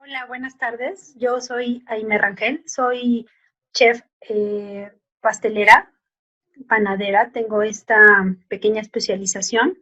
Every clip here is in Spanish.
Hola, buenas tardes. Yo soy Aime Rangel, soy chef pastelera, panadera. Tengo esta pequeña especialización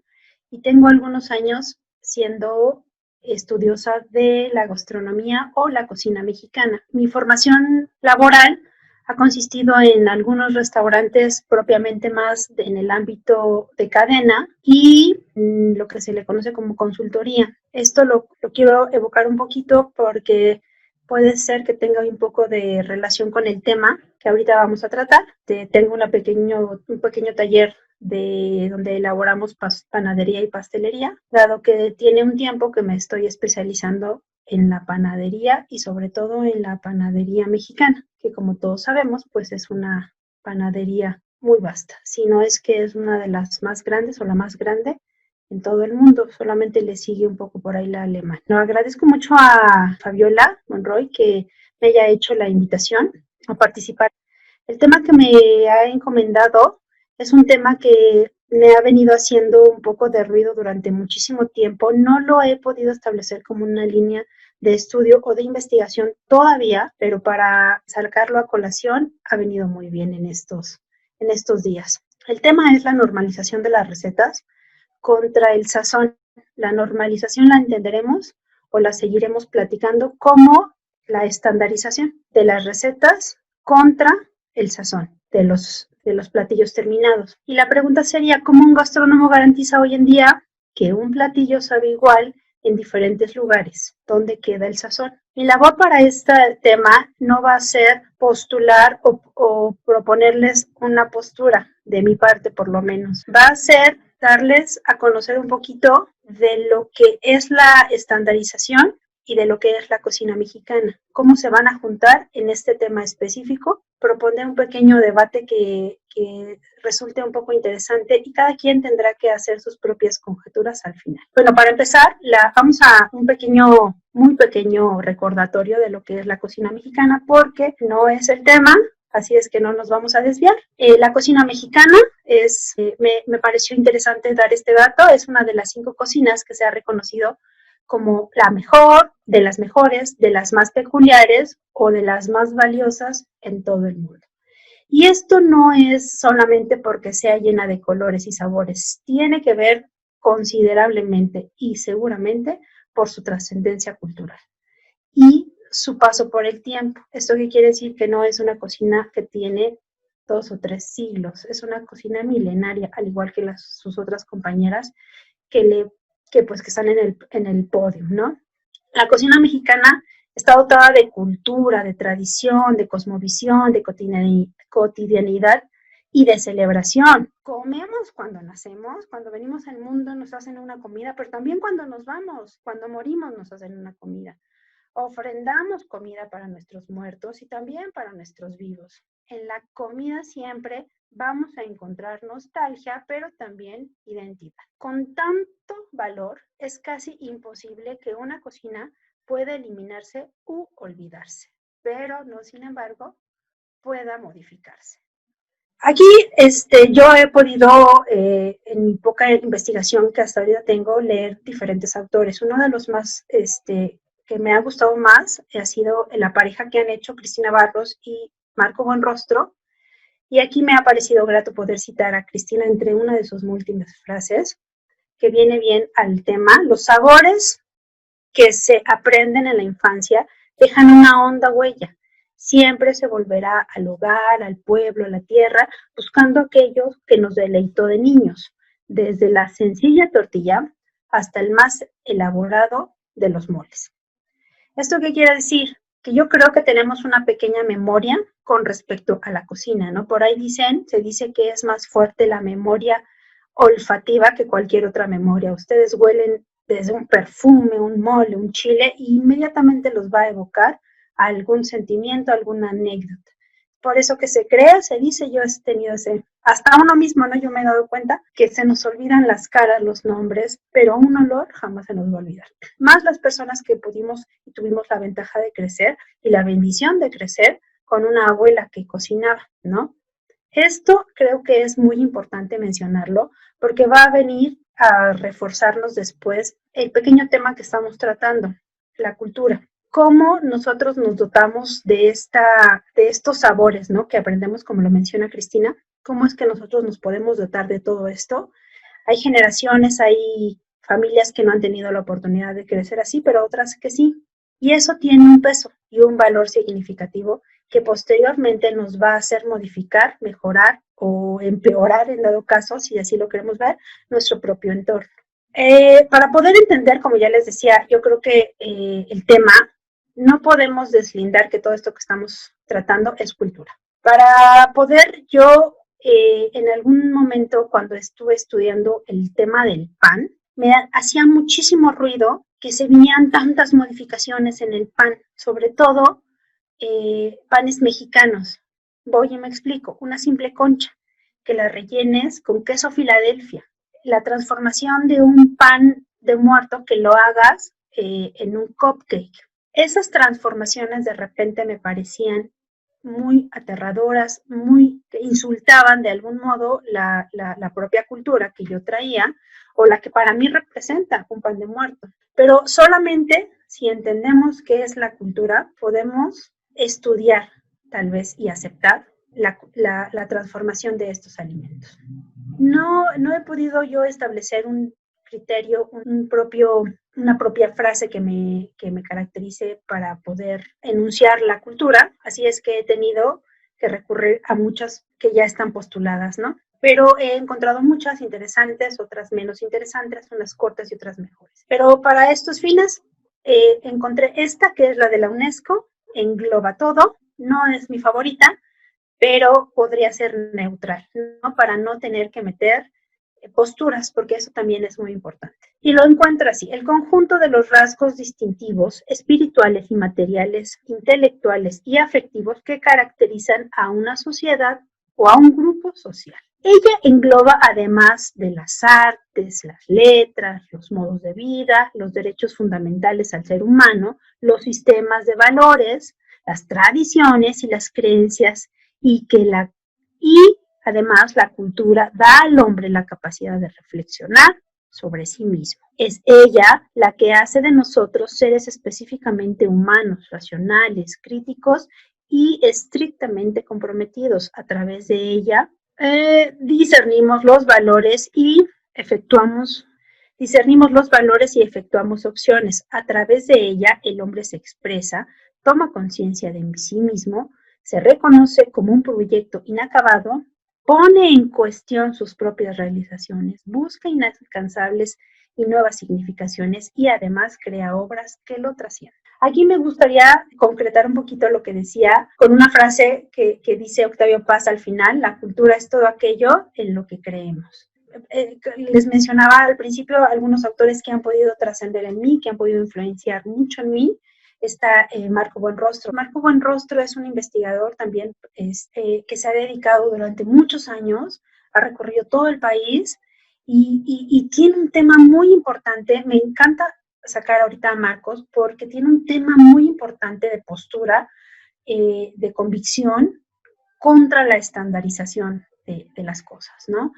y tengo algunos años siendo estudiosa de la gastronomía o la cocina mexicana. Mi formación laboral ha consistido en algunos restaurantes propiamente más en el ámbito de cadena y lo que se le conoce como consultoría. Esto lo quiero evocar un poquito porque puede ser que tenga un poco de relación con el tema que ahorita vamos a tratar. Tengo un pequeño taller de donde elaboramos panadería y pastelería, dado que tiene un tiempo que me estoy especializando en la panadería y sobre todo en la panadería mexicana, que como todos sabemos, pues es una panadería muy vasta, si no es que es una de las más grandes o la más grande en todo el mundo, solamente le sigue un poco por ahí la alemana. No, agradezco mucho a Fabiola Monroy que me haya hecho la invitación a participar. El tema que me ha encomendado es un tema que me ha venido haciendo un poco de ruido durante muchísimo tiempo. No lo he podido establecer como una línea de estudio o de investigación todavía, pero para sacarlo a colación ha venido muy bien en estos días. El tema es la normalización de las recetas contra el sazón. La normalización la entenderemos o la seguiremos platicando como la estandarización de las recetas contra el sazón de los platillos terminados. Y la pregunta sería, ¿cómo un gastrónomo garantiza hoy en día que un platillo sabe igual en diferentes lugares? ¿Dónde queda el sazón? Mi labor para este tema no va a ser postular o proponerles una postura, de mi parte por lo menos. Va a ser darles a conocer un poquito de lo que es la estandarización y de lo que es la cocina mexicana. ¿Cómo se van a juntar en este tema específico? Proponer un pequeño debate que resulte un poco interesante y cada quien tendrá que hacer sus propias conjeturas al final. Bueno, para empezar, vamos a un pequeño, muy pequeño recordatorio de lo que es la cocina mexicana porque no es el tema, así es que no nos vamos a desviar. La cocina mexicana me pareció interesante dar este dato, es una de las 5 cocinas que se ha reconocido como la mejor, de las mejores, de las más peculiares o de las más valiosas en todo el mundo. Y esto no es solamente porque sea llena de colores y sabores, tiene que ver considerablemente y seguramente por su trascendencia cultural y su paso por el tiempo. ¿Esto qué quiere decir? Que no es una cocina que tiene 2 o 3 siglos, es una cocina milenaria, al igual que sus otras compañeras que están en el podio, ¿no? La cocina mexicana está dotada de cultura, de tradición, de cosmovisión, de cotidianidad y de celebración. Comemos cuando nacemos, cuando venimos al mundo nos hacen una comida, pero también cuando nos vamos, cuando morimos nos hacen una comida. Ofrendamos comida para nuestros muertos y también para nuestros vivos. En la comida siempre vamos a encontrar nostalgia, pero también identidad. Con tanto valor, es casi imposible que una cocina pueda eliminarse u olvidarse, pero no, sin embargo, pueda modificarse. Aquí yo he podido, en mi poca investigación que hasta ahorita tengo, leer diferentes autores. Uno de los más que me ha gustado más ha sido la pareja que han hecho Cristina Barros y Marco Buenrostro. Y aquí me ha parecido grato poder citar a Cristina entre una de sus múltiples frases, que viene bien al tema. Los sabores que se aprenden en la infancia dejan una honda huella. Siempre se volverá al hogar, al pueblo, a la tierra, buscando aquello que nos deleitó de niños, desde la sencilla tortilla hasta el más elaborado de los moles. ¿Esto qué quiere decir? Que yo creo que tenemos una pequeña memoria con respecto a la cocina, ¿no? Por ahí se dice que es más fuerte la memoria olfativa que cualquier otra memoria. Ustedes huelen desde un perfume, un mole, un chile, e inmediatamente los va a evocar a algún sentimiento, alguna anécdota. Por eso que se crea, se dice, yo he tenido hasta uno mismo, ¿no? Yo me he dado cuenta que se nos olvidan las caras, los nombres, pero un olor jamás se nos va a olvidar. Más las personas que pudimos y tuvimos la ventaja de crecer y la bendición de crecer con una abuela que cocinaba, ¿no? Esto creo que es muy importante mencionarlo porque va a venir a reforzarnos después el pequeño tema que estamos tratando, la cultura. cómo nosotros nos dotamos de estos sabores, ¿no? Que aprendemos, como lo menciona Cristina, cómo es que nosotros nos podemos dotar de todo esto. Hay generaciones, hay familias que no han tenido la oportunidad de crecer así, pero otras que sí. Y eso tiene un peso y un valor significativo que posteriormente nos va a hacer modificar, mejorar o empeorar, en dado caso, si así lo queremos ver, nuestro propio entorno. Para poder entender, como ya les decía, yo creo que el tema, no podemos deslindar que todo esto que estamos tratando es cultura. Para poder yo, en algún momento cuando estuve estudiando el tema del pan, me hacía muchísimo ruido que se vinieran tantas modificaciones en el pan, sobre todo panes mexicanos. Voy y me explico, una simple concha, que la rellenes con queso Filadelfia, la transformación de un pan de muerto que lo hagas en un cupcake. Esas transformaciones de repente me parecían muy aterradoras, muy que insultaban de algún modo la propia cultura que yo traía o la que para mí representa un pan de muerto. Pero solamente si entendemos qué es la cultura, podemos estudiar tal vez y aceptar la transformación de estos alimentos. No he podido yo establecer un criterio, una propia frase que me caracterice para poder enunciar la cultura, así es que he tenido que recurrir a muchas que ya están postuladas, ¿no? Pero he encontrado muchas interesantes, otras menos interesantes, unas cortas y otras mejores. Pero para estos fines encontré esta que es la de la UNESCO, engloba todo, no es mi favorita, pero podría ser neutral, ¿no? Para no tener que meter posturas, porque eso también es muy importante. Y lo encuentro así, el conjunto de los rasgos distintivos, espirituales y materiales, intelectuales y afectivos que caracterizan a una sociedad o a un grupo social. Ella engloba, además de las artes, las letras, los modos de vida, los derechos fundamentales al ser humano, los sistemas de valores, las tradiciones y las creencias, y además la cultura da al hombre la capacidad de reflexionar sobre sí mismo. Es ella la que hace de nosotros seres específicamente humanos, racionales, críticos y estrictamente comprometidos. A través de ella discernimos los valores y efectuamos opciones. A través de ella el hombre se expresa, toma conciencia de sí mismo, se reconoce como un proyecto inacabado, pone en cuestión sus propias realizaciones, busca inalcanzables y nuevas significaciones y además crea obras que lo trascienden. Aquí me gustaría concretar un poquito lo que decía con una frase que dice Octavio Paz al final: la cultura es todo aquello en lo que creemos. Les mencionaba al principio algunos autores que han podido trascender en mí, que han podido influenciar mucho en mí. Está Marco Buenrostro. Marco Buenrostro es un investigador también que se ha dedicado durante muchos años, ha recorrido todo el país y tiene un tema muy importante. Me encanta sacar ahorita a Marcos porque tiene un tema muy importante de postura, de convicción contra la estandarización de las cosas, ¿no?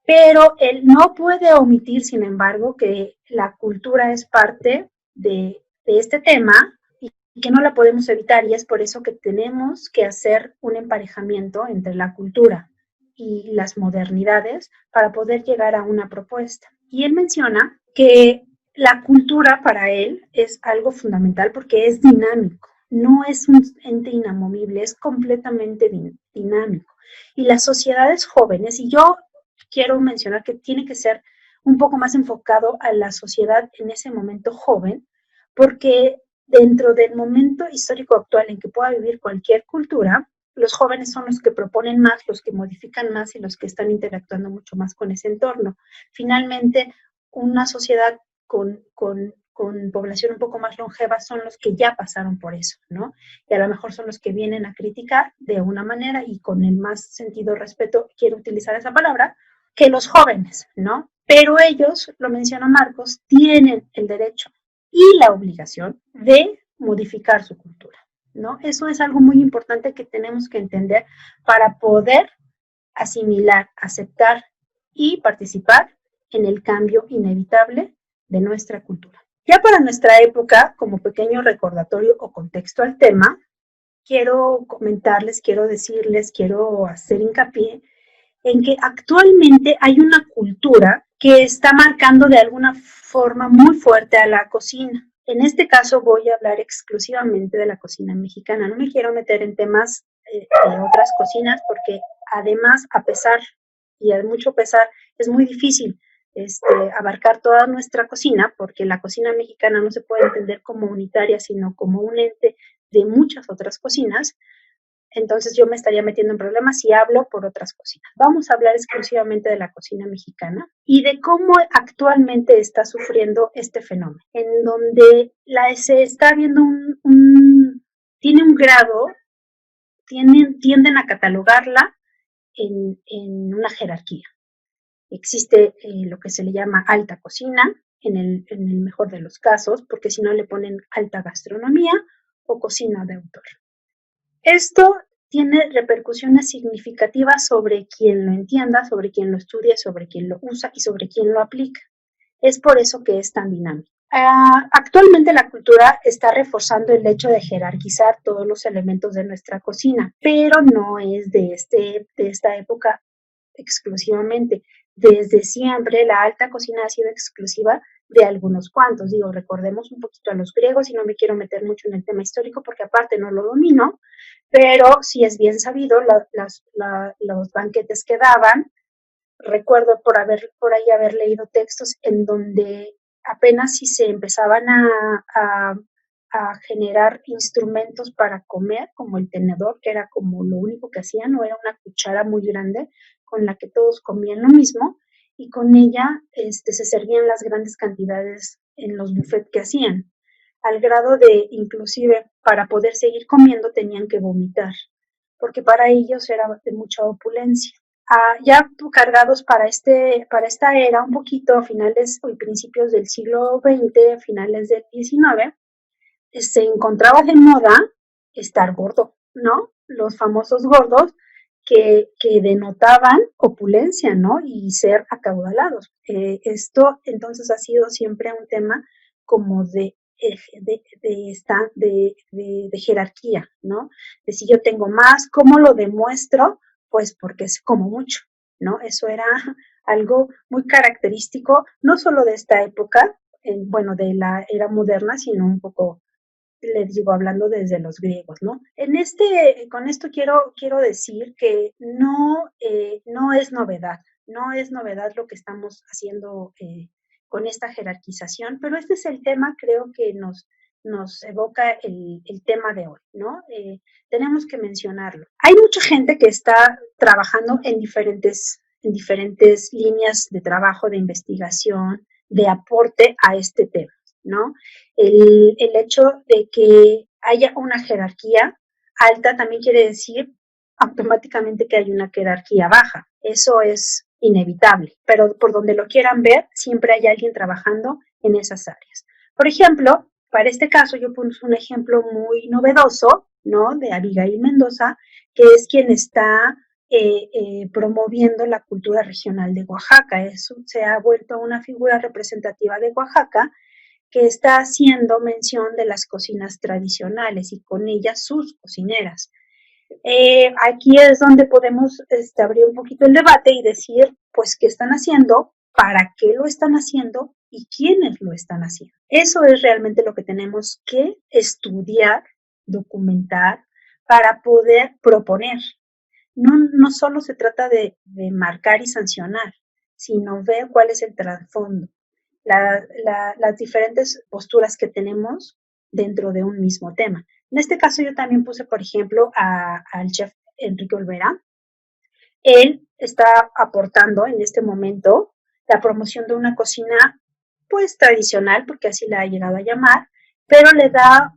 Pero él no puede omitir, sin embargo, que la cultura es parte de este tema y que no la podemos evitar, y es por eso que tenemos que hacer un emparejamiento entre la cultura y las modernidades para poder llegar a una propuesta. Y él menciona que la cultura para él es algo fundamental porque es dinámico, no es un ente inamovible, es completamente dinámico. Y las sociedades jóvenes, y yo quiero mencionar que tiene que ser un poco más enfocado a la sociedad en ese momento joven, porque dentro del momento histórico actual en que pueda vivir cualquier cultura, los jóvenes son los que proponen más, los que modifican más y los que están interactuando mucho más con ese entorno. Finalmente, una sociedad con población un poco más longeva son los que ya pasaron por eso, ¿no? Y a lo mejor son los que vienen a criticar de una manera, y con el más sentido respeto quiero utilizar esa palabra, que los jóvenes, ¿no? Pero ellos, lo menciona Marcos, tienen el derecho y la obligación de modificar su cultura, ¿no? Eso es algo muy importante que tenemos que entender para poder asimilar, aceptar y participar en el cambio inevitable de nuestra cultura. Ya para nuestra época, como pequeño recordatorio o contexto al tema, quiero comentarles, quiero decirles, quiero hacer hincapié en que actualmente hay una cultura que está marcando de alguna forma muy fuerte a la cocina. En este caso voy a hablar exclusivamente de la cocina mexicana. No me quiero meter en temas de otras cocinas porque además, a pesar y a mucho pesar, es muy difícil abarcar toda nuestra cocina porque la cocina mexicana no se puede entender como unitaria, sino como un ente de muchas otras cocinas. Entonces yo me estaría metiendo en problemas si hablo por otras cocinas. Vamos a hablar exclusivamente de la cocina mexicana y de cómo actualmente está sufriendo este fenómeno, en donde se está viendo tiene un grado, tienden a catalogarla en una jerarquía. Existe lo que se le llama alta cocina, en el mejor de los casos, porque si no le ponen alta gastronomía o cocina de autor. Esto tiene repercusiones significativas sobre quien lo entienda, sobre quien lo estudia, sobre quien lo usa y sobre quien lo aplica. Es por eso que es tan dinámico. Actualmente la cultura está reforzando el hecho de jerarquizar todos los elementos de nuestra cocina, pero no es de esta época exclusivamente. Desde siempre la alta cocina ha sido exclusiva de algunos cuantos. Digo, recordemos un poquito a los griegos y no me quiero meter mucho en el tema histórico porque aparte no lo domino, pero sí es bien sabido los banquetes que daban. Recuerdo por ahí haber leído textos en donde apenas si se empezaban a generar instrumentos para comer, como el tenedor, que era como lo único que hacían, no era una cuchara muy grande con la que todos comían lo mismo, y con ella se servían las grandes cantidades en los buffets que hacían, al grado de inclusive para poder seguir comiendo tenían que vomitar, porque para ellos era de mucha opulencia. Ya cargados para esta era, un poquito a finales y principios del siglo XX, a finales del XIX, se encontraba de moda estar gordo, ¿no? Los famosos gordos que denotaban opulencia, ¿no? Y ser acaudalados. Esto entonces ha sido siempre un tema como de jerarquía, ¿no? De si yo tengo más, ¿cómo lo demuestro? Pues porque es como mucho, ¿no? Eso era algo muy característico, no solo de esta época, bueno, de la era moderna, sino un poco les digo, hablando desde los griegos, ¿no? Con esto quiero decir que no es novedad, no es novedad lo que estamos haciendo con esta jerarquización, pero este es el tema, creo que nos evoca el tema de hoy, ¿no? Tenemos que mencionarlo. Hay mucha gente que está trabajando en diferentes líneas de trabajo, de investigación, de aporte a este tema, ¿no? El hecho de que haya una jerarquía alta también quiere decir automáticamente que hay una jerarquía baja. Eso es inevitable, pero por donde lo quieran ver, siempre hay alguien trabajando en esas áreas. Por ejemplo, para este caso yo puse un ejemplo muy novedoso, ¿no? De Abigail Mendoza, que es quien está promoviendo la cultura regional de Oaxaca. Eso se ha vuelto una figura representativa de Oaxaca que está haciendo mención de las cocinas tradicionales y con ellas sus cocineras. Aquí es donde podemos abrir un poquito el debate y decir, pues, qué están haciendo, para qué lo están haciendo y quiénes lo están haciendo. Eso es realmente lo que tenemos que estudiar, documentar, para poder proponer. No solo se trata de marcar y sancionar, sino ver cuál es el trasfondo, las diferentes posturas que tenemos dentro de un mismo tema. En este caso yo también puse, por ejemplo, al chef Enrique Olvera. Él está aportando en este momento la promoción de una cocina pues tradicional, porque así la ha llegado a llamar, pero le da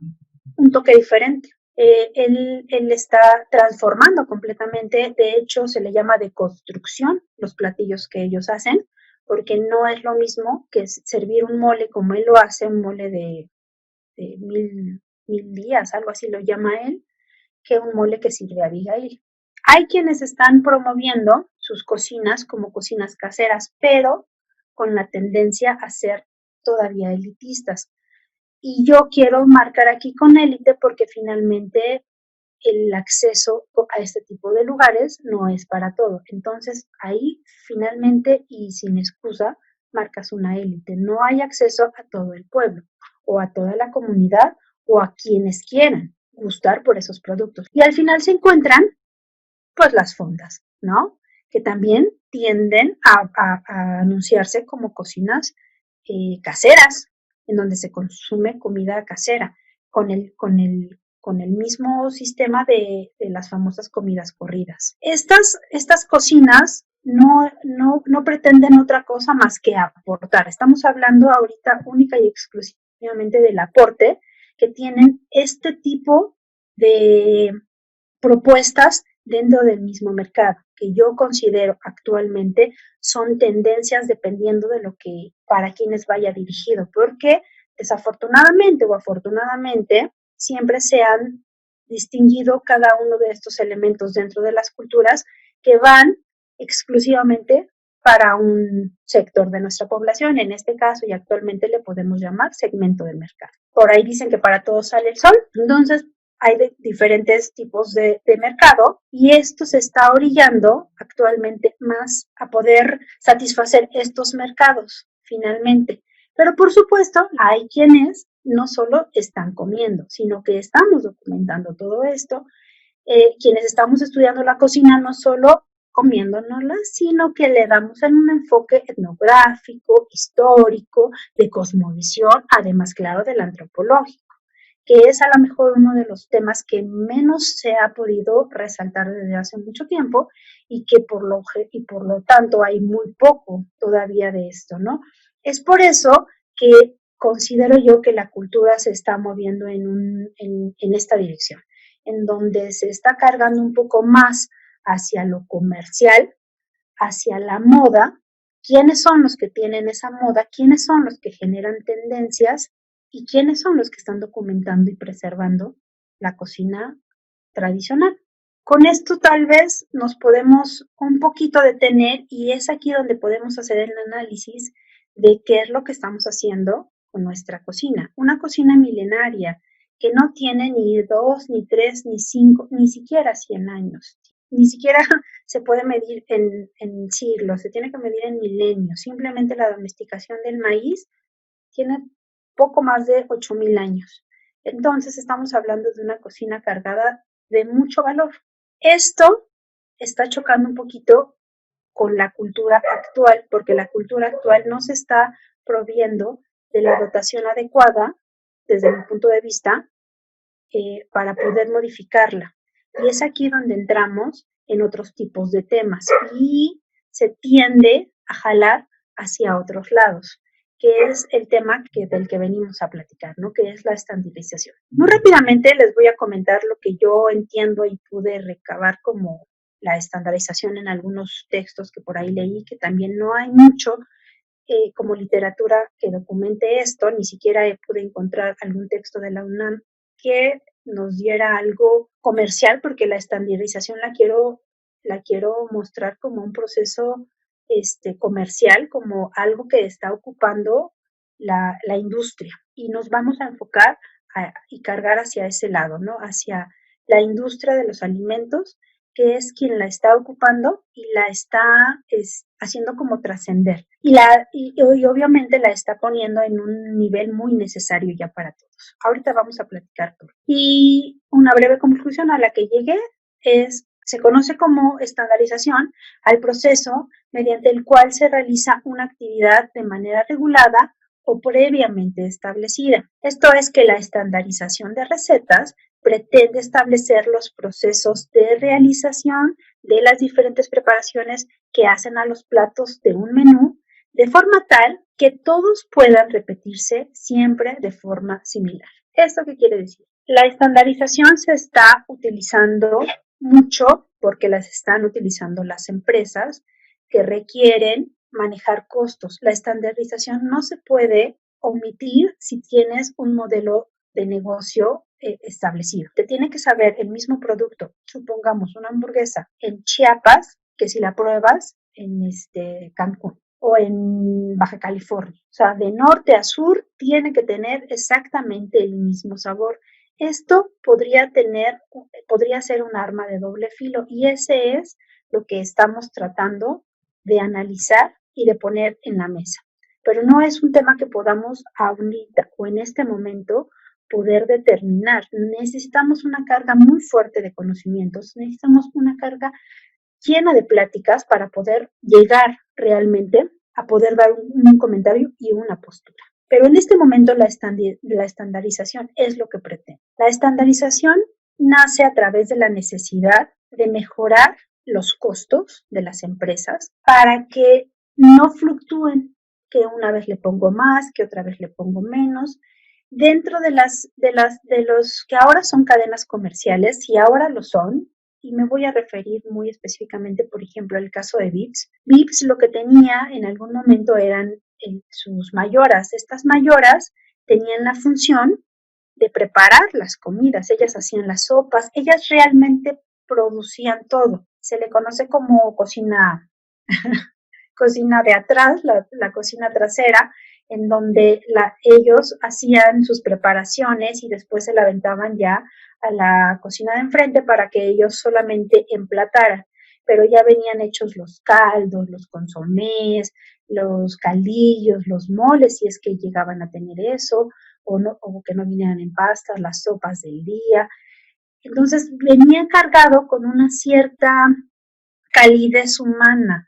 un toque diferente. Él está transformando completamente, de hecho se le llama deconstrucción los platillos que ellos hacen, porque no es lo mismo que servir un mole como él lo hace, un mole de mil días, algo así lo llama él, que un mole que sirve Abigail. Hay quienes están promoviendo sus cocinas como cocinas caseras, pero con la tendencia a ser todavía elitistas. Y yo quiero marcar aquí con élite porque finalmente el acceso a este tipo de lugares no es para todo. Entonces, ahí finalmente y sin excusa marcas una élite. No hay acceso a todo el pueblo o a toda la comunidad o a quienes quieran gustar por esos productos. Y al final se encuentran pues las fondas, ¿no? Que también tienden a anunciarse como cocinas caseras, en donde se consume comida casera, con el mismo sistema de las famosas comidas corridas. Estas cocinas no pretenden otra cosa más que aportar. Estamos hablando ahorita única y exclusivamente del aporte que tienen este tipo de propuestas dentro del mismo mercado, que yo considero actualmente son tendencias dependiendo de lo que para quienes vaya dirigido, porque desafortunadamente o afortunadamente siempre se han distinguido cada uno de estos elementos dentro de las culturas que van exclusivamente para un sector de nuestra población, en este caso y actualmente le podemos llamar segmento de mercado. Por ahí dicen que para todos sale el sol, entonces hay de diferentes tipos de mercado y esto se está orillando actualmente más a poder satisfacer estos mercados finalmente. Pero por supuesto, hay quienes no solo están comiendo, sino que estamos documentando todo esto. Quienes estamos estudiando la cocina no solo comiéndonosla, sino que le damos en un enfoque etnográfico, histórico, de cosmovisión, además, claro, del antropológico, que es a lo mejor uno de los temas que menos se ha podido resaltar desde hace mucho tiempo y que por lo tanto hay muy poco todavía de esto, ¿no? Es por eso que considero yo que la cultura se está moviendo en esta dirección, en donde se está cargando un poco más hacia lo comercial, hacia la moda. ¿Quiénes son los que tienen esa moda? ¿Quiénes son los que generan tendencias? ¿Y quiénes son los que están documentando y preservando la cocina tradicional? Con esto tal vez nos podemos un poquito detener y es aquí donde podemos hacer el análisis de qué es lo que estamos haciendo con nuestra cocina. Una cocina milenaria que no tiene ni 2, ni 3, ni 5, ni siquiera 100 años. Ni siquiera se puede medir en siglos, se tiene que medir en milenios. Simplemente la domesticación del maíz tiene poco más de 8,000 años. Entonces estamos hablando de una cocina cargada de mucho valor. Esto está chocando un poquito con la cultura actual, porque la cultura actual no se está proviendo de la dotación adecuada, desde mi punto de vista, para poder modificarla. Y es aquí donde entramos en otros tipos de temas y se tiende a jalar hacia otros lados, que es el tema del que venimos a platicar, ¿no? Que es la estandarización. Muy rápidamente les voy a comentar lo que yo entiendo y pude recabar como la estandarización en algunos textos que por ahí leí, que también no hay mucho como literatura que documente esto, ni siquiera pude encontrar algún texto de la UNAM que nos diera algo comercial, porque la estandarización la quiero mostrar como un proceso comercial, como algo que está ocupando la industria. Y nos vamos a enfocar y cargar hacia ese lado, ¿no? Hacia la industria de los alimentos, que es quien la está ocupando y la está haciendo como trascender. Y obviamente la está poniendo en un nivel muy necesario ya para todos. Ahorita vamos a platicar por. Y una breve conclusión a la que llegué se conoce como estandarización al proceso mediante el cual se realiza una actividad de manera regulada o previamente establecida. Esto es que la estandarización de recetas pretende establecer los procesos de realización de las diferentes preparaciones que hacen a los platos de un menú de forma tal que todos puedan repetirse siempre de forma similar. ¿Esto qué quiere decir? La estandarización se está utilizando mucho porque las están utilizando las empresas que requieren manejar costos. La estandarización no se puede omitir si tienes un modelo de negocio establecido. Te tiene que saber el mismo producto, supongamos una hamburguesa en Chiapas, que si la pruebas en Cancún. o en Baja California. O sea, de norte a sur tiene que tener exactamente el mismo sabor. Esto podría ser un arma de doble filo y ese es lo que estamos tratando de analizar y de poner en la mesa. Pero no es un tema que podamos ahorita o en este momento poder determinar. Necesitamos una carga muy fuerte de conocimientos, necesitamos una carga llena de pláticas para poder llegar realmente a poder dar un comentario y una postura. Pero en este momento la estandarización es lo que pretende. La estandarización nace a través de la necesidad de mejorar los costos de las empresas para que no fluctúen, que una vez le pongo más, que otra vez le pongo menos. Dentro de los que ahora son cadenas comerciales, y ahora lo son, y me voy a referir muy específicamente, por ejemplo, al caso de Vips. Vips lo que tenía en algún momento eran sus mayoras. Estas mayoras tenían la función de preparar las comidas, ellas hacían las sopas, ellas realmente producían todo. Se le conoce como cocina, cocina de atrás, la cocina trasera, en donde ellos hacían sus preparaciones y después se la aventaban ya a la cocina de enfrente para que ellos solamente emplataran. Pero ya venían hechos los caldos, los consomés, los caldillos, los moles, si es que llegaban a tener eso, o, no, o que no vinieran en pastas, las sopas del día. Entonces venía cargado con una cierta calidez humana.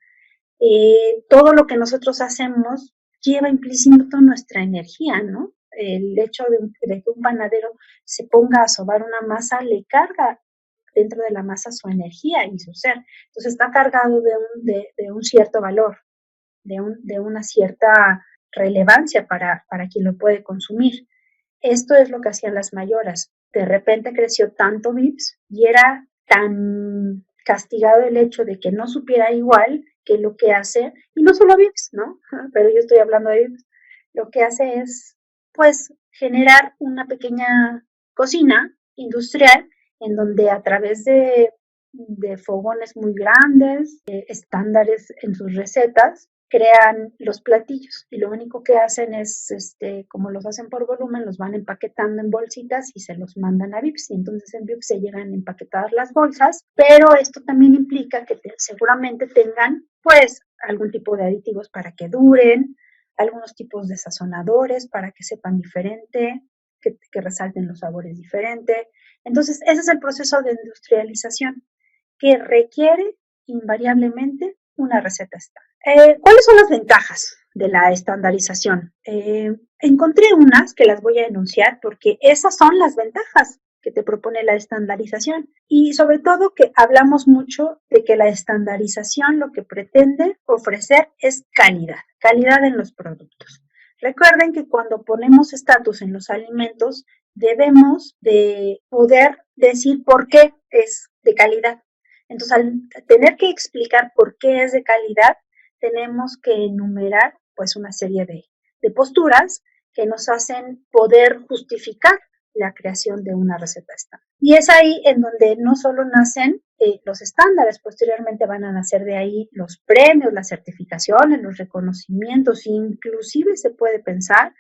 Todo lo que nosotros hacemos lleva implícito nuestra energía, ¿no? El hecho de que un panadero se ponga a sobar una masa le carga dentro de la masa su energía y su ser. Entonces está cargado de un cierto valor, de una cierta relevancia para quien lo puede consumir. Esto es lo que hacían las mayoras. De repente creció tanto Vips y era tan castigado el hecho de que no supiera igual que lo que hace, y no solo Vips, ¿no? Pero yo estoy hablando de Vips, lo que hace es, pues, generar una pequeña cocina industrial en donde a través de fogones muy grandes, estándares en sus recetas, crean los platillos y lo único que hacen es, como los hacen por volumen, los van empaquetando en bolsitas y se los mandan a Vips y entonces en Vips se llegan empaquetadas las bolsas, pero esto también implica que seguramente tengan pues algún tipo de aditivos para que duren, algunos tipos de sazonadores para que sepan diferente, que resalten los sabores diferentes. Entonces ese es el proceso de industrialización que requiere invariablemente una receta estándar. ¿Cuáles son las ventajas de la estandarización? Encontré unas que las voy a enunciar porque esas son las ventajas que te propone la estandarización y sobre todo que hablamos mucho de que la estandarización lo que pretende ofrecer es calidad, calidad en los productos. Recuerden que cuando ponemos estatus en los alimentos debemos de poder decir por qué es de calidad. Entonces, al tener que explicar por qué es de calidad, tenemos que enumerar pues una serie de posturas que nos hacen poder justificar la creación de una receta estándar. Y es ahí en donde no solo nacen los estándares, posteriormente van a nacer de ahí los premios, las certificaciones, los reconocimientos, inclusive se puede pensar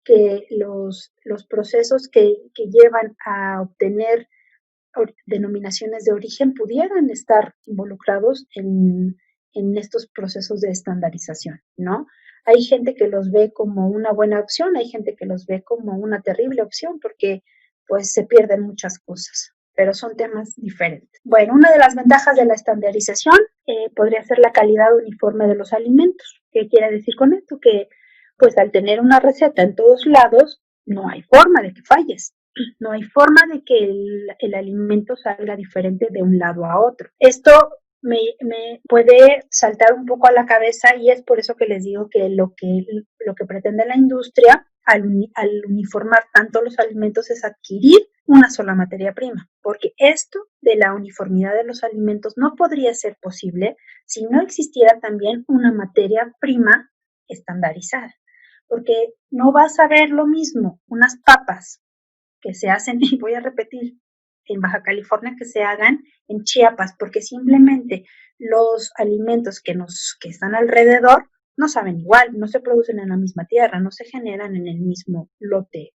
que los procesos que llevan a obtener denominaciones de origen pudieran estar involucrados en estos procesos de estandarización, ¿no? Hay gente que los ve como una buena opción, hay gente que los ve como una terrible opción porque pues se pierden muchas cosas, pero son temas diferentes. Bueno, una de las ventajas de la estandarización podría ser la calidad uniforme de los alimentos. ¿Qué quiere decir con esto? Que pues al tener una receta en todos lados, no hay forma de que falles. No hay forma de que el alimento salga diferente de un lado a otro. Esto me puede saltar un poco a la cabeza y es por eso que les digo que lo que pretende la industria al uniformar tanto los alimentos es adquirir una sola materia prima, porque esto de la uniformidad de los alimentos no podría ser posible si no existiera también una materia prima estandarizada, porque no vas a ver lo mismo unas papas que se hacen, y voy a repetir, en Baja California que se hagan en Chiapas, porque simplemente los alimentos que están alrededor no saben igual, no se producen en la misma tierra, no se generan en el mismo lote,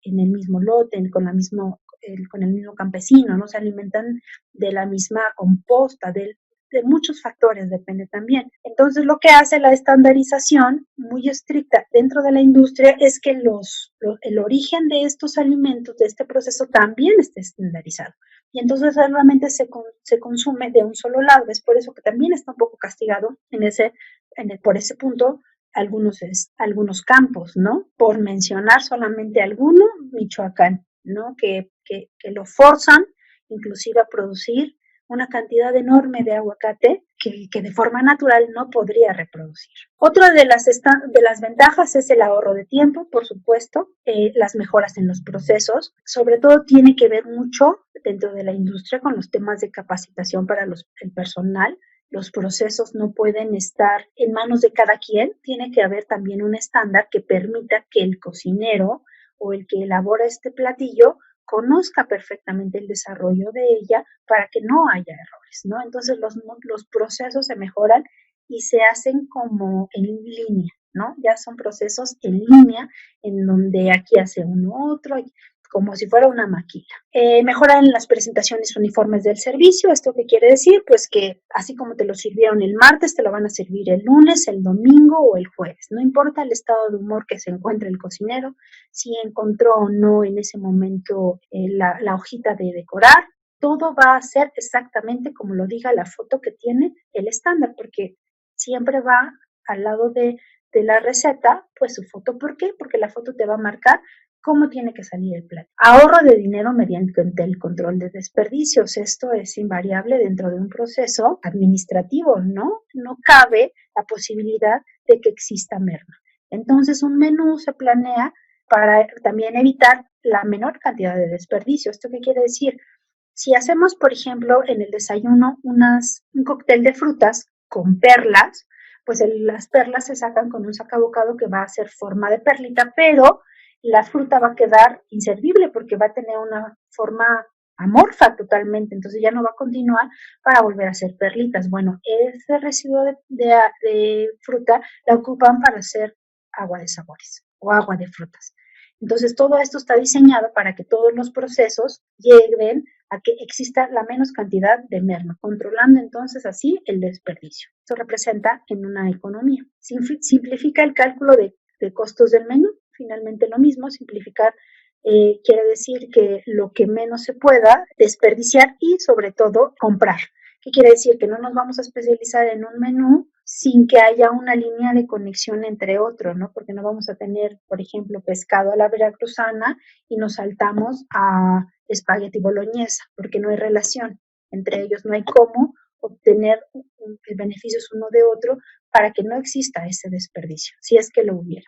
con el mismo campesino, no se alimentan de la misma composta, de muchos factores depende también. Entonces, lo que hace la estandarización muy estricta dentro de la industria es que el origen de estos alimentos, de este proceso, también esté estandarizado. Y entonces realmente se consume de un solo lado. Es por eso que también está un poco castigado por ese punto algunos campos, ¿no? Por mencionar solamente alguno, Michoacán, ¿no? Que lo forzan inclusive a producir una cantidad enorme de aguacate que de forma natural no podría reproducir. Otra de las ventajas es el ahorro de tiempo, por supuesto, las mejoras en los procesos, sobre todo tiene que ver mucho dentro de la industria con los temas de capacitación para el personal. Los procesos no pueden estar en manos de cada quien, tiene que haber también un estándar que permita que el cocinero o el que elabora este platillo conozca perfectamente el desarrollo de ella para que no haya errores, ¿no? Entonces los procesos se mejoran y se hacen como en línea, ¿no? Ya son procesos en línea en donde aquí hace uno otro, como si fuera una maquila. Mejoran las presentaciones uniformes del servicio. ¿Esto qué quiere decir? Pues que así como te lo sirvieron el martes, te lo van a servir el lunes, el domingo o el jueves. No importa el estado de humor que se encuentre el cocinero, si encontró o no en ese momento la hojita de decorar, todo va a ser exactamente como lo diga la foto que tiene el estándar, porque siempre va al lado de la receta, pues su foto. ¿Por qué? Porque la foto te va a marcar cómo tiene que salir el plato. Ahorro de dinero mediante el control de desperdicios. Esto es invariable dentro de un proceso administrativo, ¿no? No cabe la posibilidad de que exista merma. Entonces, un menú se planea para también evitar la menor cantidad de desperdicio. ¿Esto qué quiere decir? Si hacemos, por ejemplo, en el desayuno un cóctel de frutas con perlas, pues las perlas se sacan con un sacabocado que va a ser forma de perlita, pero la fruta va a quedar inservible porque va a tener una forma amorfa totalmente, entonces ya no va a continuar para volver a hacer perlitas. Bueno, ese residuo de fruta la ocupan para hacer agua de sabores o agua de frutas. Entonces, todo esto está diseñado para que todos los procesos lleguen a que exista la menos cantidad de merma, controlando entonces así el desperdicio. Esto representa en una economía. Simplifica el cálculo de costos del menú, finalmente lo mismo, simplificar quiere decir que lo que menos se pueda desperdiciar y sobre todo comprar. ¿Qué quiere decir? Que no nos vamos a especializar en un menú sin que haya una línea de conexión entre otros, ¿no? Porque no vamos a tener, por ejemplo, pescado a la veracruzana y nos saltamos a espagueti boloñesa, porque no hay relación entre ellos, no hay cómo obtener beneficios uno de otro para que no exista ese desperdicio, si es que lo hubiera.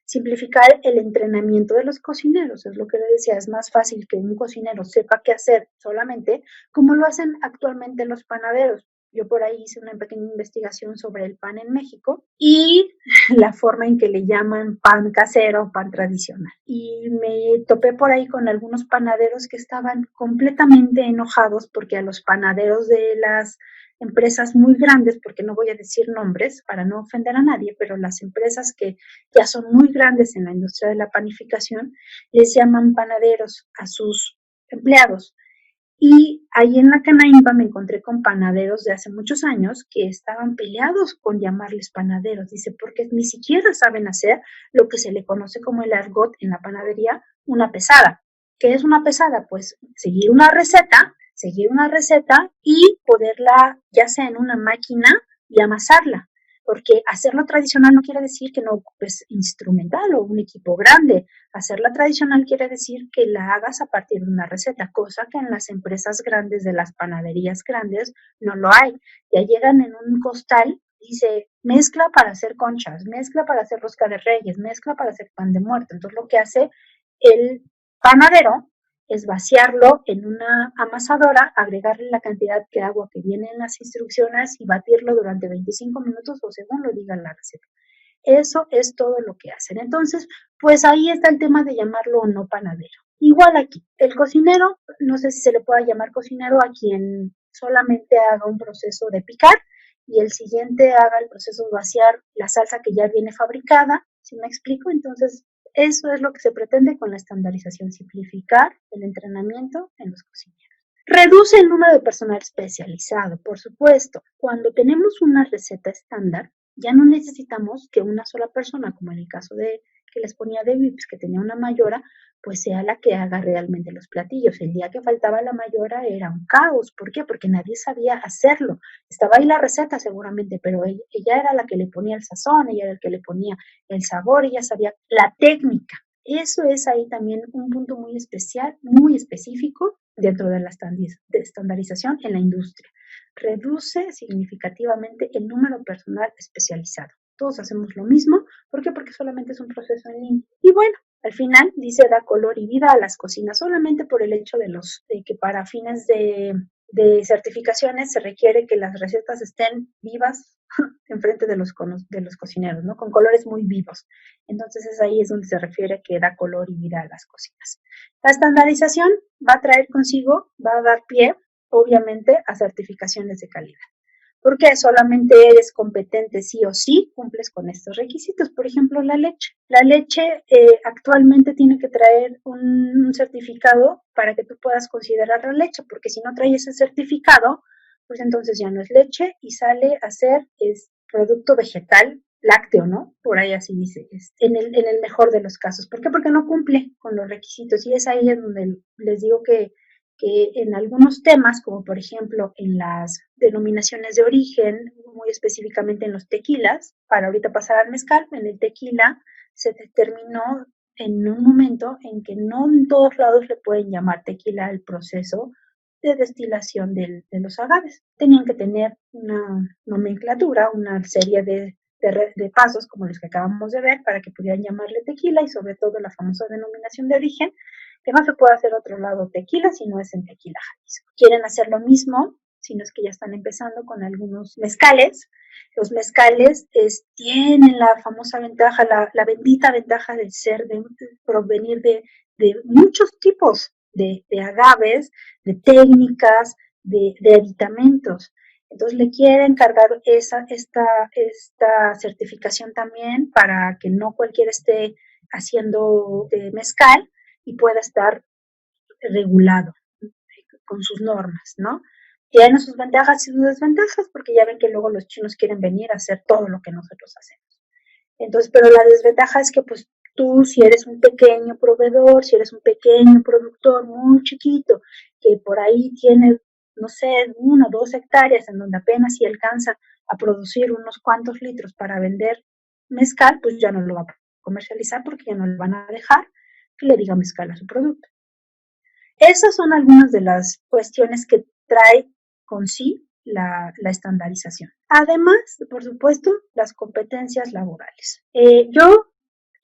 Simplificar el entrenamiento de los cocineros, es lo que le decía, es más fácil que un cocinero sepa qué hacer solamente, como lo hacen actualmente los panaderos. Yo por ahí hice una pequeña investigación sobre el pan en México y la forma en que le llaman pan casero, pan tradicional. Y me topé por ahí con algunos panaderos que estaban completamente enojados porque a los panaderos de las empresas muy grandes, porque no voy a decir nombres para no ofender a nadie, pero las empresas que ya son muy grandes en la industria de la panificación, les llaman panaderos a sus empleados. Y ahí en la Canaimba me encontré con panaderos de hace muchos años que estaban peleados con llamarles panaderos. Dice, porque ni siquiera saben hacer lo que se le conoce como el argot en la panadería, una pesada. ¿Qué es una pesada? Pues seguir una receta y poderla, ya sea en una máquina, y amasarla. Porque hacerlo tradicional no quiere decir que no ocupes instrumental o un equipo grande. Hacerla tradicional quiere decir que la hagas a partir de una receta, cosa que en las empresas grandes de las panaderías grandes no lo hay. Ya llegan en un costal, dice, mezcla para hacer conchas, mezcla para hacer rosca de reyes, mezcla para hacer pan de muerto. Entonces lo que hace el panadero es vaciarlo en una amasadora, agregarle la cantidad de agua que viene en las instrucciones y batirlo durante 25 minutos o según lo diga la receta. Eso es todo lo que hacen. Entonces, pues ahí está el tema de llamarlo o no panadero. Igual aquí, el cocinero, no sé si se le pueda llamar cocinero a quien solamente haga un proceso de picar y el siguiente haga el proceso de vaciar la salsa que ya viene fabricada, ¿sí me explico? Entonces, eso es lo que se pretende con la estandarización, simplificar el entrenamiento en los cocineros. Reduce el número de personal especializado, por supuesto. Cuando tenemos una receta estándar, ya no necesitamos que una sola persona, como en el caso de que les ponía de Vips, que tenía una mayora, pues sea la que haga realmente los platillos. El día que faltaba la mayora era un caos. ¿Por qué? Porque nadie sabía hacerlo. Estaba ahí la receta seguramente, pero ella era la que le ponía el sazón, ella era la que le ponía el sabor, ella sabía la técnica. Eso es ahí también un punto muy especial, muy específico dentro de la estandarización en la industria. Reduce significativamente el número personal especializado. Todos hacemos lo mismo. ¿Por qué? Porque solamente es un proceso en línea. Y bueno, al final dice da color y vida a las cocinas solamente por el hecho de que para fines de certificaciones se requiere que las recetas estén vivas enfrente de los cocineros, ¿no? Con colores muy vivos. Entonces ahí es donde se refiere que da color y vida a las cocinas. La estandarización va a traer consigo, va a dar pie, obviamente, a certificaciones de calidad. Porque solamente eres competente sí o sí, cumples con estos requisitos. Por ejemplo, la leche. La leche actualmente tiene que traer un certificado para que tú puedas considerar la leche, porque si no trae ese certificado, pues entonces ya no es leche y sale a ser producto vegetal lácteo, ¿no? Por ahí así dice, en el mejor de los casos. ¿Por qué? Porque no cumple con los requisitos y es ahí donde les digo que en algunos temas, como por ejemplo en las denominaciones de origen, muy específicamente en los tequilas, para ahorita pasar al mezcal, en el tequila se determinó en un momento en que no en todos lados le pueden llamar tequila al proceso de destilación de los agaves. Tenían que tener una nomenclatura, una serie de pasos como los que acabamos de ver para que pudieran llamarle tequila y sobre todo la famosa denominación de origen, que no se puede hacer otro lado tequila si no es en Tequila Jalisco. Quieren hacer lo mismo, si no es que ya están empezando con algunos mezcales. Los mezcales tienen la famosa ventaja, la bendita ventaja de provenir de muchos tipos de agaves, de técnicas, de aditamentos. Entonces le quieren cargar esta certificación también para que no cualquiera esté haciendo mezcal y pueda estar regulado con sus normas, ¿no? Tiene sus ventajas y sus desventajas, porque ya ven que luego los chinos quieren venir a hacer todo lo que nosotros hacemos. Entonces, pero la desventaja es que pues tú, si eres un pequeño proveedor, si eres un pequeño productor muy chiquito, que por ahí tiene, no sé, 1 o 2 hectáreas en donde apenas si alcanza a producir unos cuantos litros para vender mezcal, pues ya no lo va a comercializar porque ya no le van a dejar que le diga mezcal a su producto. Esas son algunas de las cuestiones que trae con sí la estandarización. Además, por supuesto, las competencias laborales. Yo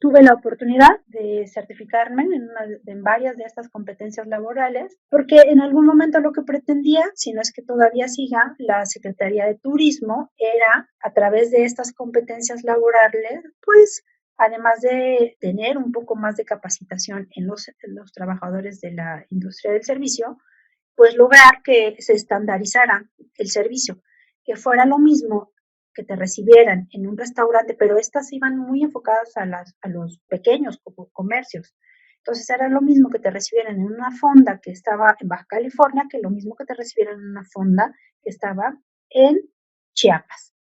tuve la oportunidad de certificarme en varias de estas competencias laborales, porque en algún momento lo que pretendía, si no es que todavía siga, la Secretaría de Turismo era, a través de estas competencias laborales, pues además de tener un poco más de capacitación en los trabajadores de la industria del servicio, pues lograr que se estandarizara el servicio, que fuera lo mismo que te recibieran en un restaurante, pero estas iban muy enfocadas a los pequeños comercios. Entonces era lo mismo que te recibieran en una fonda que estaba en Baja California, que lo mismo que te recibieran en una fonda que estaba en Chiapas.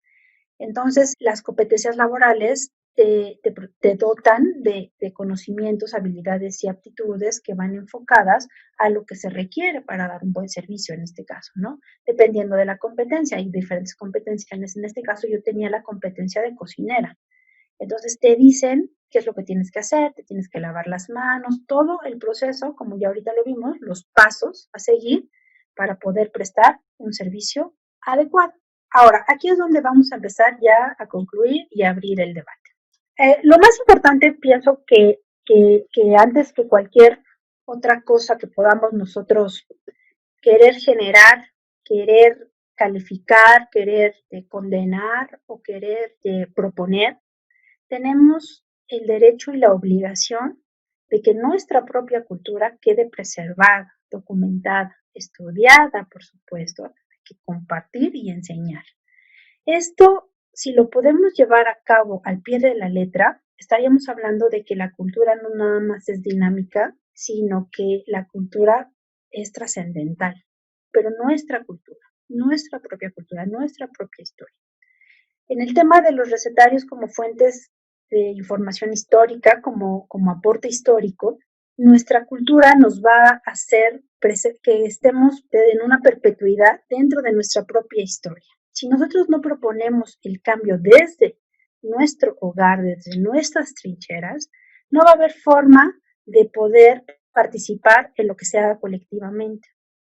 Entonces, las competencias laborales te dotan de conocimientos, habilidades y aptitudes que van enfocadas a lo que se requiere para dar un buen servicio en este caso, ¿no? Dependiendo de la competencia, hay diferentes competencias. En este caso yo tenía la competencia de cocinera. Entonces te dicen qué es lo que tienes que hacer, te tienes que lavar las manos, todo el proceso, como ya ahorita lo vimos, los pasos a seguir para poder prestar un servicio adecuado. Ahora, aquí es donde vamos a empezar ya a concluir y a abrir el debate. Lo más importante, pienso que antes que cualquier otra cosa que podamos nosotros querer generar, querer calificar, querer condenar o querer proponer, tenemos el derecho y la obligación de que nuestra propia cultura quede preservada, documentada, estudiada, por supuesto, hay que compartir y enseñar. Esto, si lo podemos llevar a cabo al pie de la letra, estaríamos hablando de que la cultura no nada más es dinámica, sino que la cultura es trascendental, pero nuestra propia cultura, nuestra propia historia. En el tema de los recetarios como fuentes de información histórica, como aporte histórico, nuestra cultura nos va a hacer que estemos en una perpetuidad dentro de nuestra propia historia. Si nosotros no proponemos el cambio desde nuestro hogar, desde nuestras trincheras, no va a haber forma de poder participar en lo que se haga colectivamente.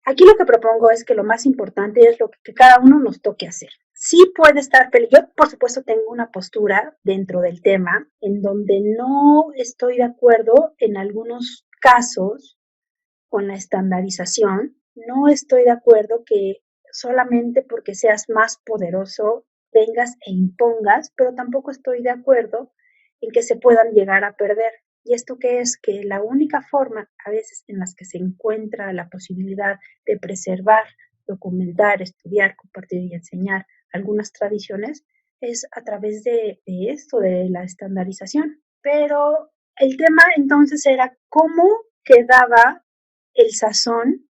Aquí lo que propongo es que lo más importante es lo que cada uno nos toque hacer. Sí puede estar, yo por supuesto tengo una postura dentro del tema en donde no estoy de acuerdo en algunos casos con la estandarización, no estoy de acuerdo que solamente porque seas más poderoso vengas e impongas, pero tampoco estoy de acuerdo en que se puedan llegar a perder. ¿Y esto qué es? Que la única forma a veces en las que se encuentra la posibilidad de preservar, documentar, estudiar, compartir y enseñar algunas tradiciones es a través de esto, de la estandarización. Pero el tema entonces era cómo quedaba el sazón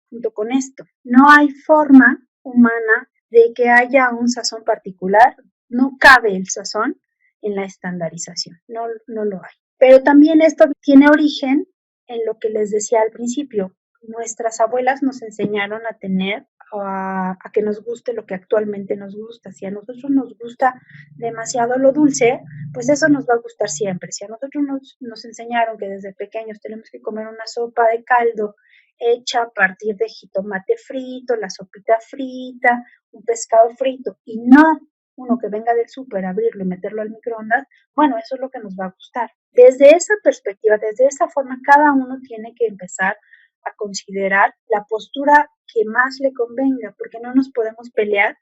junto con esto. No hay forma humana de que haya un sazón particular, no cabe el sazón en la estandarización, no lo hay. Pero también esto tiene origen en lo que les decía al principio. Nuestras abuelas nos enseñaron a tener, a que nos guste lo que actualmente nos gusta. Si a nosotros nos gusta demasiado lo dulce, pues eso nos va a gustar siempre. Si a nosotros nos enseñaron que desde pequeños tenemos que comer una sopa de caldo hecha a partir de jitomate frito, la sopita frita, un pescado frito, y no uno que venga del súper, abrirlo y meterlo al microondas, bueno, eso es lo que nos va a gustar. Desde esa perspectiva, desde esa forma, cada uno tiene que empezar a considerar la postura que más le convenga, porque no nos podemos pelear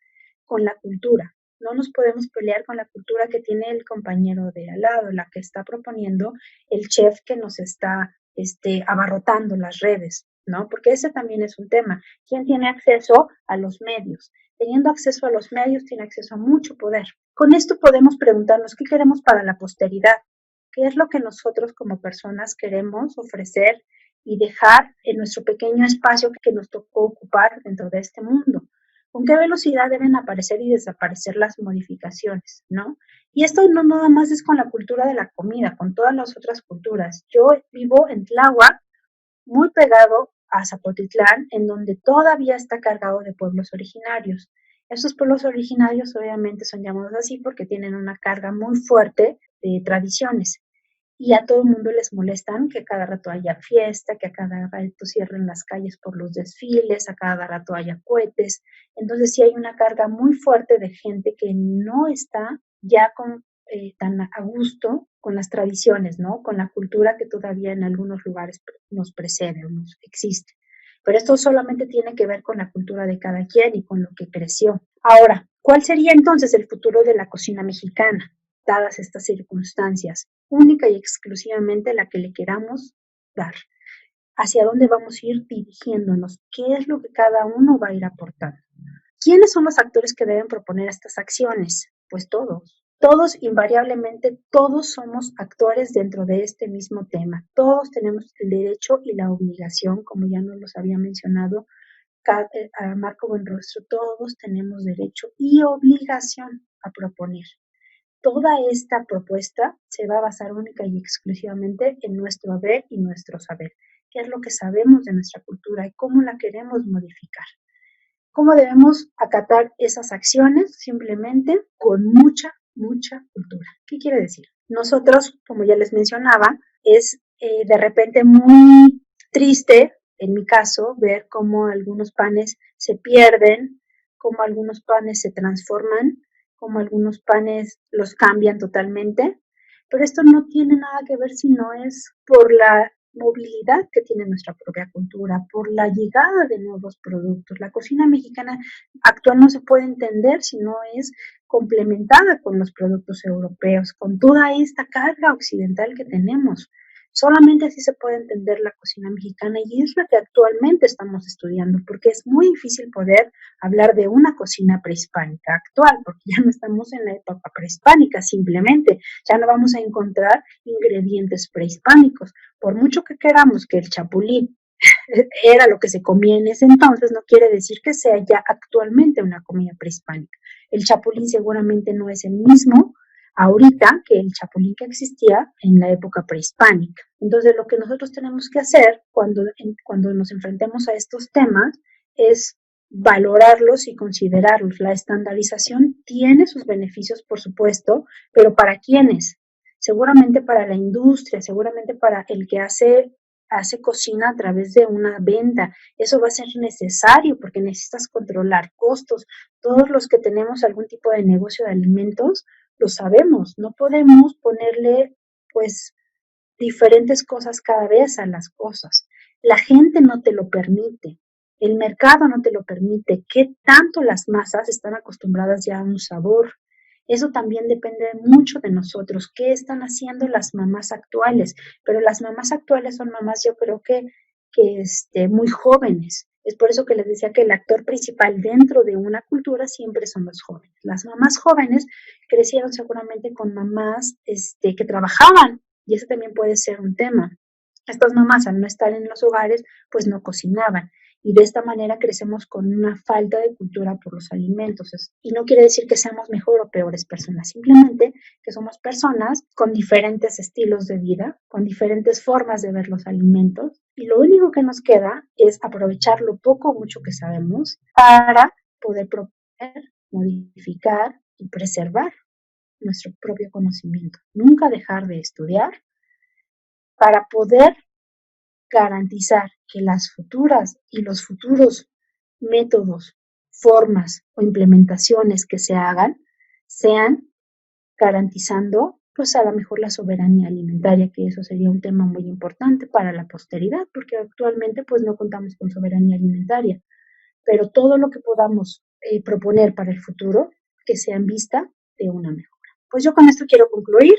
con la cultura, no nos podemos pelear con la cultura que tiene el compañero de al lado, la que está proponiendo el chef que nos está abarrotando las redes, ¿no? Porque ese también es un tema. ¿Quién tiene acceso a los medios? Teniendo acceso a los medios, tiene acceso a mucho poder. Con esto podemos preguntarnos qué queremos para la posteridad, qué es lo que nosotros como personas queremos ofrecer y dejar en nuestro pequeño espacio que nos tocó ocupar dentro de este mundo. ¿Con qué velocidad deben aparecer y desaparecer las modificaciones, no? Y esto no nada más es con la cultura de la comida, con todas las otras culturas. Yo vivo en Tláhuac, muy pegado a Zapotitlán, en donde todavía está cargado de pueblos originarios. Estos pueblos originarios obviamente son llamados así porque tienen una carga muy fuerte de tradiciones y a todo el mundo les molestan que a cada rato haya fiesta, que a cada rato cierren las calles por los desfiles, a cada rato haya cohetes. Entonces sí hay una carga muy fuerte de gente que no está ya tan a gusto con las tradiciones, ¿no? Con la cultura que todavía en algunos lugares nos precede o nos existe. Pero esto solamente tiene que ver con la cultura de cada quien y con lo que creció. Ahora, ¿cuál sería entonces el futuro de la cocina mexicana, dadas estas circunstancias? Única y exclusivamente la que le queramos dar. ¿Hacia dónde vamos a ir dirigiéndonos? ¿Qué es lo que cada uno va a ir aportando? ¿Quiénes son los actores que deben proponer estas acciones? Pues todos. Todos, invariablemente, todos somos actores dentro de este mismo tema. Todos tenemos el derecho y la obligación, como ya nos los había mencionado a Marco Buenrostro, todos tenemos derecho y obligación a proponer. Toda esta propuesta se va a basar única y exclusivamente en nuestro haber y nuestro saber, qué es lo que sabemos de nuestra cultura y cómo la queremos modificar. ¿Cómo debemos acatar esas acciones? Simplemente con mucha cultura. ¿Qué quiere decir? Nosotros, como ya les mencionaba, es de repente muy triste, en mi caso, ver cómo algunos panes se pierden, cómo algunos panes se transforman, cómo algunos panes los cambian totalmente, pero esto no tiene nada que ver si no es por la movilidad que tiene nuestra propia cultura, por la llegada de nuevos productos. La cocina mexicana actual no se puede entender si no es complementada con los productos europeos, con toda esta carga occidental que tenemos. Solamente así se puede entender la cocina mexicana y es lo que actualmente estamos estudiando, porque es muy difícil poder hablar de una cocina prehispánica actual, porque ya no estamos en la época prehispánica, simplemente ya no vamos a encontrar ingredientes prehispánicos. Por mucho que queramos que el chapulín era lo que se comía en ese entonces, no quiere decir que sea ya actualmente una comida prehispánica. El chapulín seguramente no es el mismo ahorita que el chapulín que existía en la época prehispánica. Entonces, lo que nosotros tenemos que hacer cuando nos enfrentemos a estos temas es valorarlos y considerarlos. La estandarización tiene sus beneficios, por supuesto, pero ¿para quiénes? Seguramente para la industria, seguramente para el que hace cocina a través de una venta. Eso va a ser necesario porque necesitas controlar costos. Todos los que tenemos algún tipo de negocio de alimentos, lo sabemos. No podemos ponerle, pues, diferentes cosas cada vez a las cosas. La gente no te lo permite. El mercado no te lo permite. ¿Qué tanto las masas están acostumbradas ya a un sabor? Eso también depende mucho de nosotros. ¿Qué están haciendo las mamás actuales? Pero las mamás actuales son mamás, yo creo que muy jóvenes. Es por eso que les decía que el actor principal dentro de una cultura siempre son los jóvenes. Las mamás jóvenes crecieron seguramente con mamás que trabajaban y ese también puede ser un tema. Estas mamás, al no estar en los hogares, pues no cocinaban. Y de esta manera crecemos con una falta de cultura por los alimentos. Y no quiere decir que seamos mejor o peores personas, simplemente que somos personas con diferentes estilos de vida, con diferentes formas de ver los alimentos. Y lo único que nos queda es aprovechar lo poco o mucho que sabemos para poder proponer, modificar y preservar nuestro propio conocimiento. Nunca dejar de estudiar para poder garantizar que las futuras y los futuros métodos, formas o implementaciones que se hagan sean garantizando pues a lo mejor la soberanía alimentaria, que eso sería un tema muy importante para la posteridad, porque actualmente pues no contamos con soberanía alimentaria, pero todo lo que podamos proponer para el futuro, que sea en vista de una mejora. Pues yo con esto quiero concluir.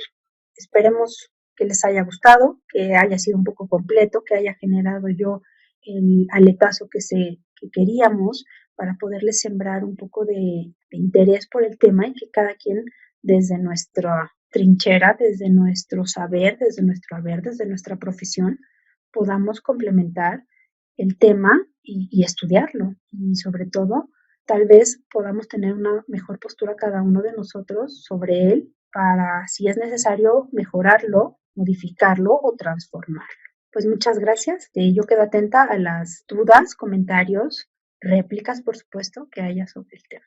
Esperemos que les haya gustado, que haya sido un poco completo, que haya generado yo el aletazo que queríamos para poderles sembrar un poco de interés por el tema y que cada quien desde nuestra trinchera, desde nuestro saber, desde nuestro haber, desde nuestra profesión, podamos complementar el tema y estudiarlo. Y sobre todo, tal vez podamos tener una mejor postura cada uno de nosotros sobre él para, si es necesario, mejorarlo, modificarlo o transformarlo. Pues muchas gracias. Yo quedo atenta a las dudas, comentarios, réplicas, por supuesto, que haya sobre el tema.